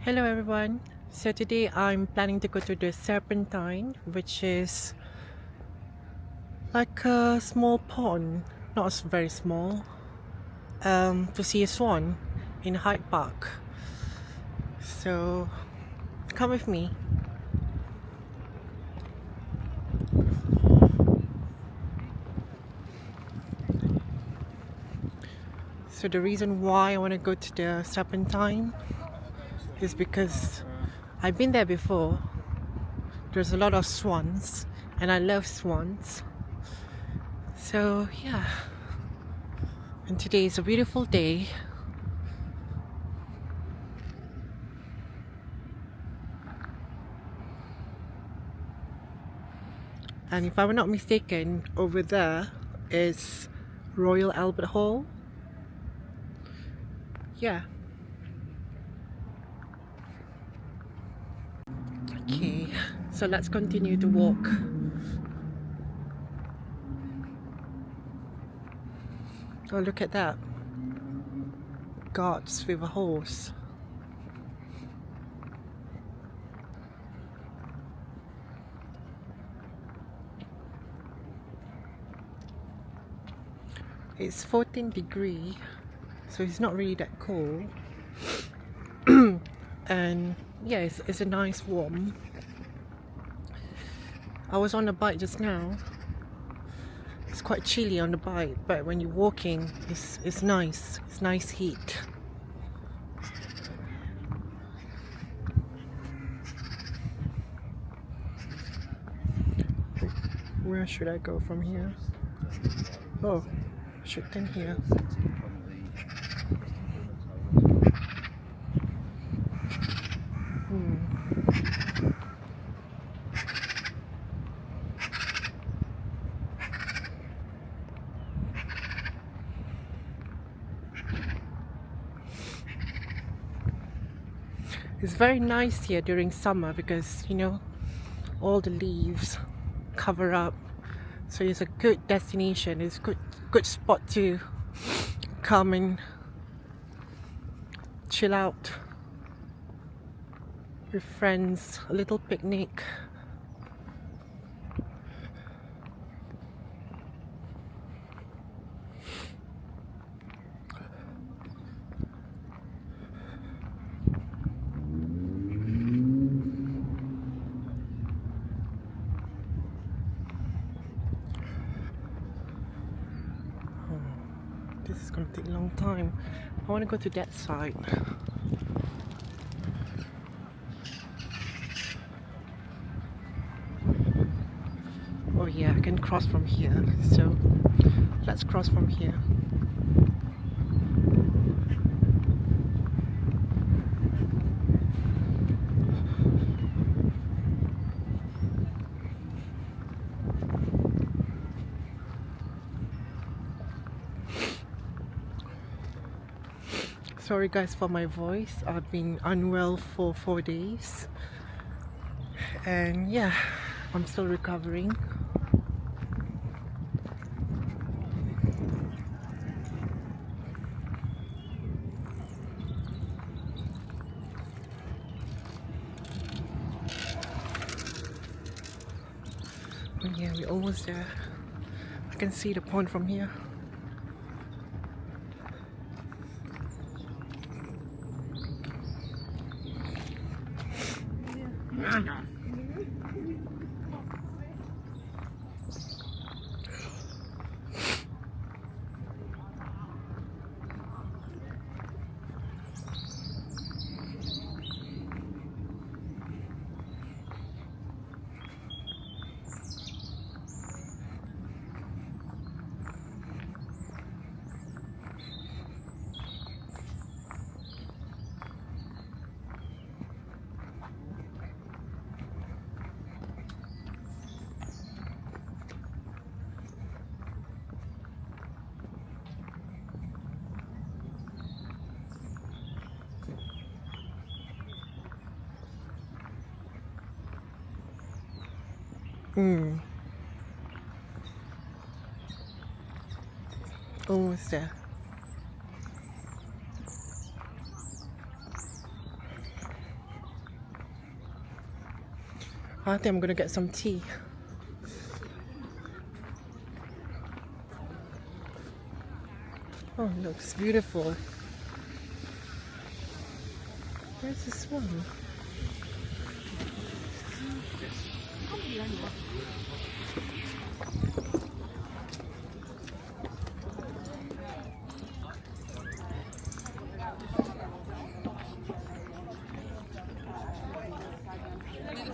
Hello everyone. So today I'm planning to go to the Serpentine, which is like a small pond, not very small, to see a swan in Hyde Park. So come with me. So the reason why I want to go to the Serpentine is because I've been there before. There's a lot of swans and I love swans. So yeah, and today is a beautiful day. And if I'm not mistaken, over there is Royal Albert Hall. Yeah. Okay, so let's continue to walk. Oh, look at that. Guards with a horse. It's 14 degrees, so it's not really that cold. And yeah, it's a nice warm. I was on the bike just now. It's quite chilly on the bike, but when you're walking, it's nice. It's nice heat. Where should I go from here? Oh, I should turn here. It's very nice here during summer because, you know, all the leaves cover up. So it's a good destination. It's a good spot to come and chill out with friends, a little picnic. This is going to take a long time. I want to go to that side. Oh yeah, I can cross from here. So let's cross from here. Sorry guys for my voice. I've been unwell for 4 days. And yeah, I'm still recovering. Oh yeah, we're almost there. I can see the pond from here. Almost there. I think I'm gonna get some tea. Oh, it looks beautiful. Where's this one?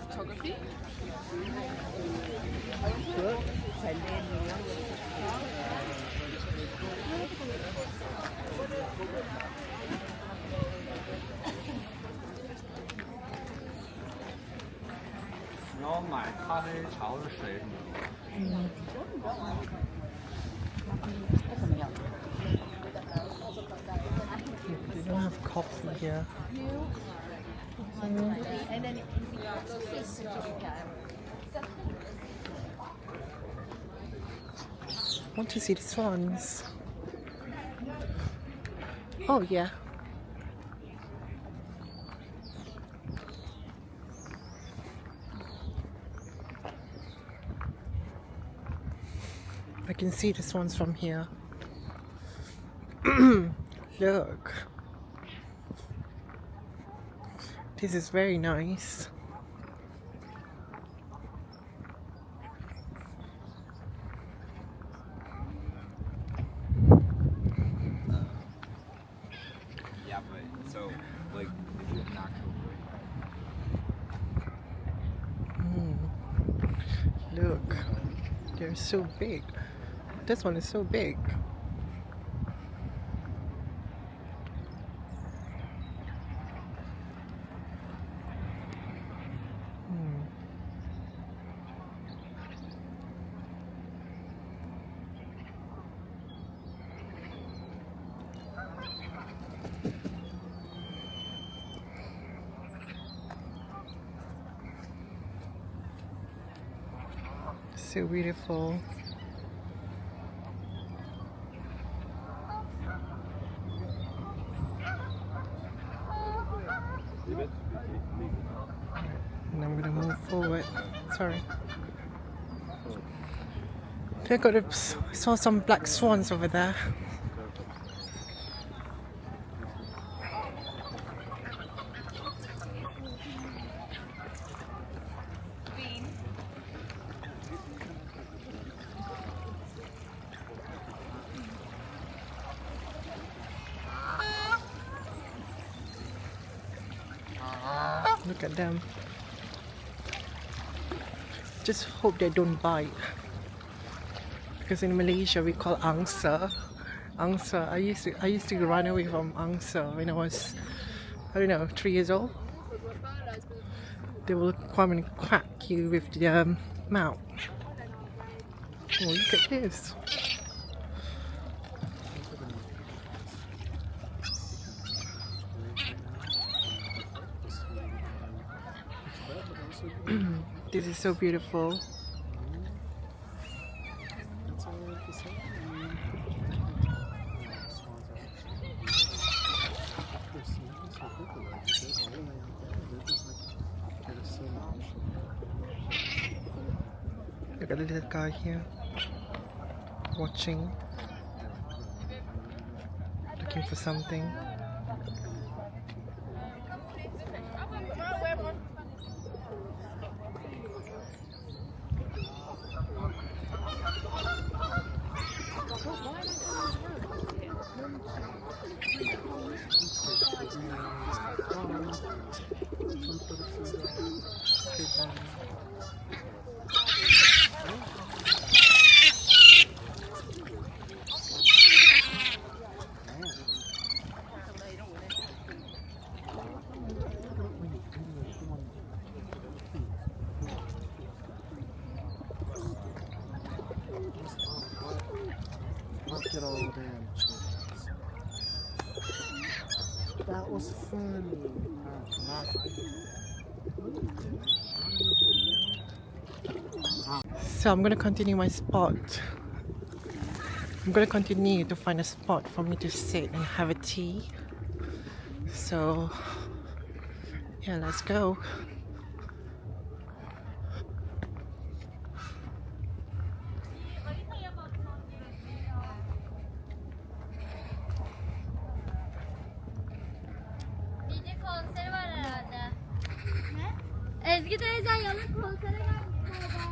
Photography? They don't have coffee here. I want to see the swans. Oh yeah. I can see the swans from here. Look. This is very nice. Yeah, but so like if you have an actual Look. They're so big. This one is so big. So beautiful. And I'm gonna move forward. Sorry. I saw some black swans over there. Look at them. Just hope they don't bite. Because in Malaysia we call angsa. Angsa. I used to run away from angsa when I was, I don't know, 3 years old. They will come and crack you with the mouth. Oh, look at this. This is so beautiful. Look at the little guy here, watching, looking for something. Get all the damn chickens. That was funny. So I'm gonna continue my spot. I'm gonna continue to find a spot for me to sit and have a tea. So yeah, let's go. Ezgi teyze yalık konsere gelmiş galiba.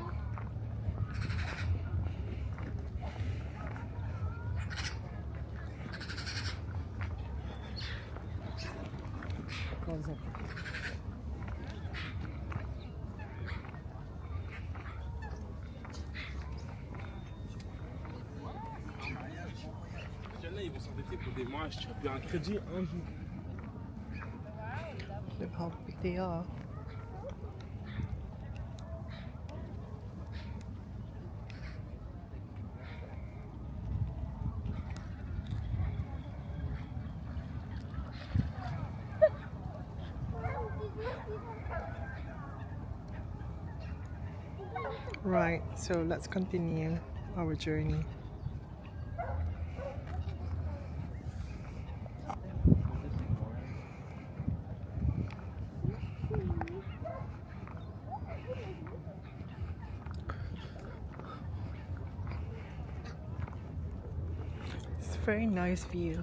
Ils vont s'endetter pour des mois, je tiens plus un crédit un jour. Look how big they are. Right, so let's continue our journey. It's a very nice view.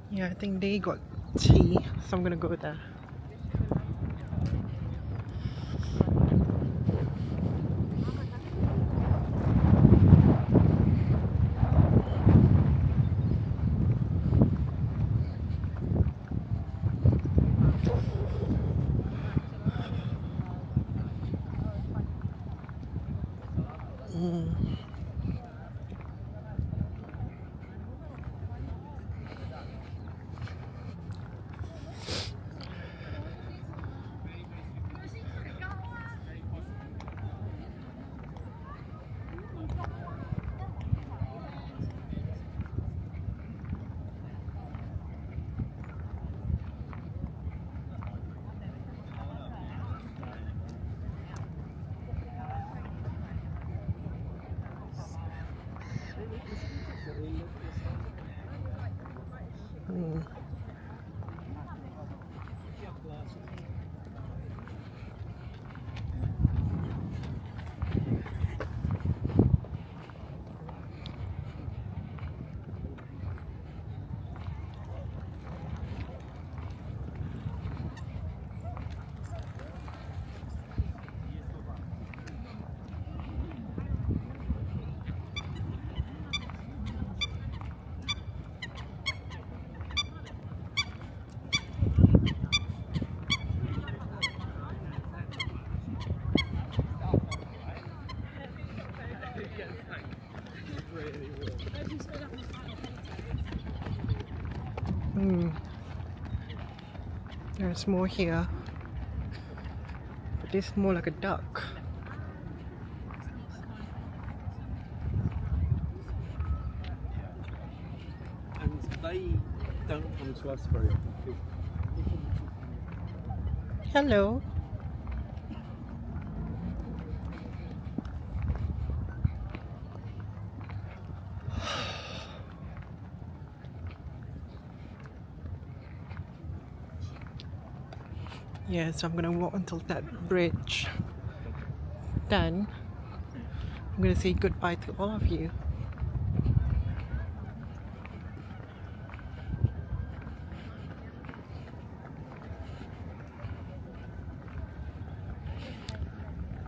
Yeah, I think they got tea, so I'm gonna go there. There's more here. But this is more like a duck. And they don't come to us very often. Hello. Yeah, so I'm gonna walk until that bridge. Then I'm gonna say goodbye to all of you.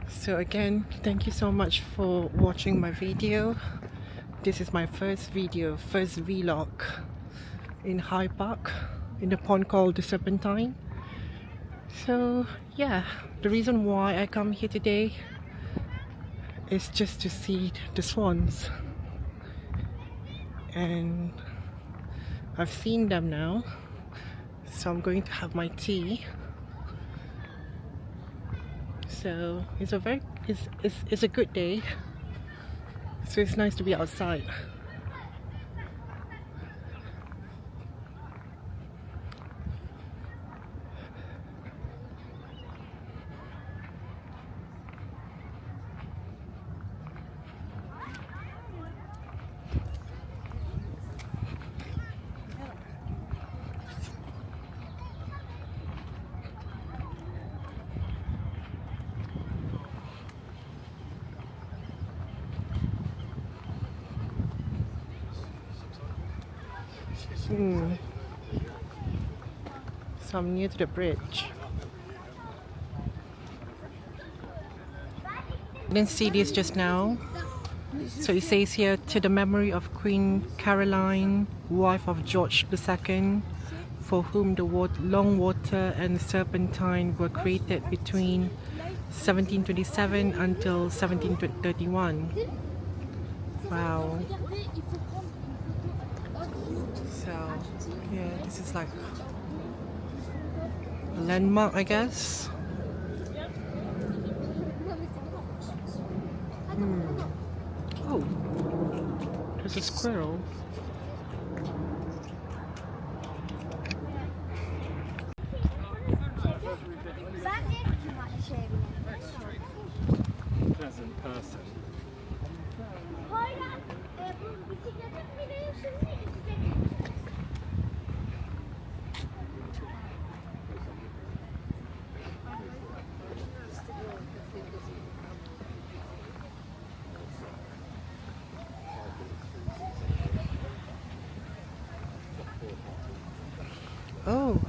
So again, thank you so much for watching my video. This is my first video, first vlog in Hyde Park, in the pond called the Serpentine. So yeah, the reason why I come here today is just to see the swans. And I've seen them now, so I'm going to have my tea. So it's a good day, so it's nice to be outside. So I'm near to the bridge. Didn't see this just now. So it says here, to the memory of Queen Caroline, wife of George II, for whom the long water and Serpentine were created between 1727 until 1731. Wow. So yeah, this is like a landmark, I guess. Oh, there's a squirrel. Pleasant person. Oh,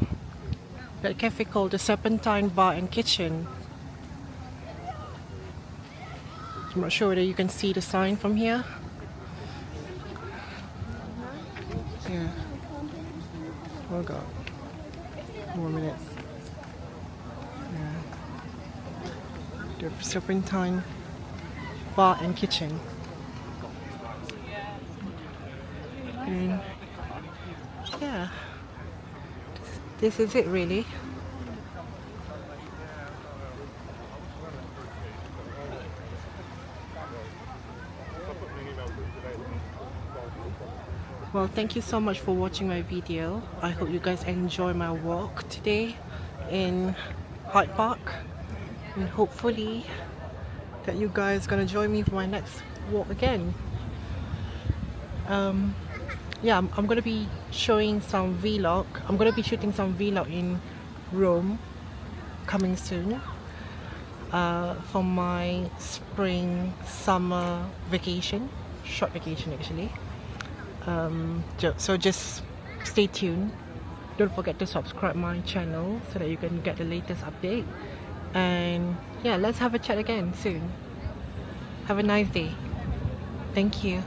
that cafe called the Serpentine Bar and Kitchen. I'm not sure whether you can see the sign from here. Yeah. Oh god. 1 minute. Yeah. The Serpentine Bar and Kitchen. And yeah. This is it really. Well, thank you so much for watching my video. I hope you guys enjoy my walk today in Hyde Park, and hopefully that you guys gonna join me for my next walk again. Yeah, I'm gonna be showing some vlog. I'm gonna be shooting some vlog in Rome coming soon for my spring summer vacation, short vacation actually. So just stay tuned. Don't forget to subscribe my channel so that you can get the latest update. And yeah, let's have a chat again soon. Have a nice day. Thank you.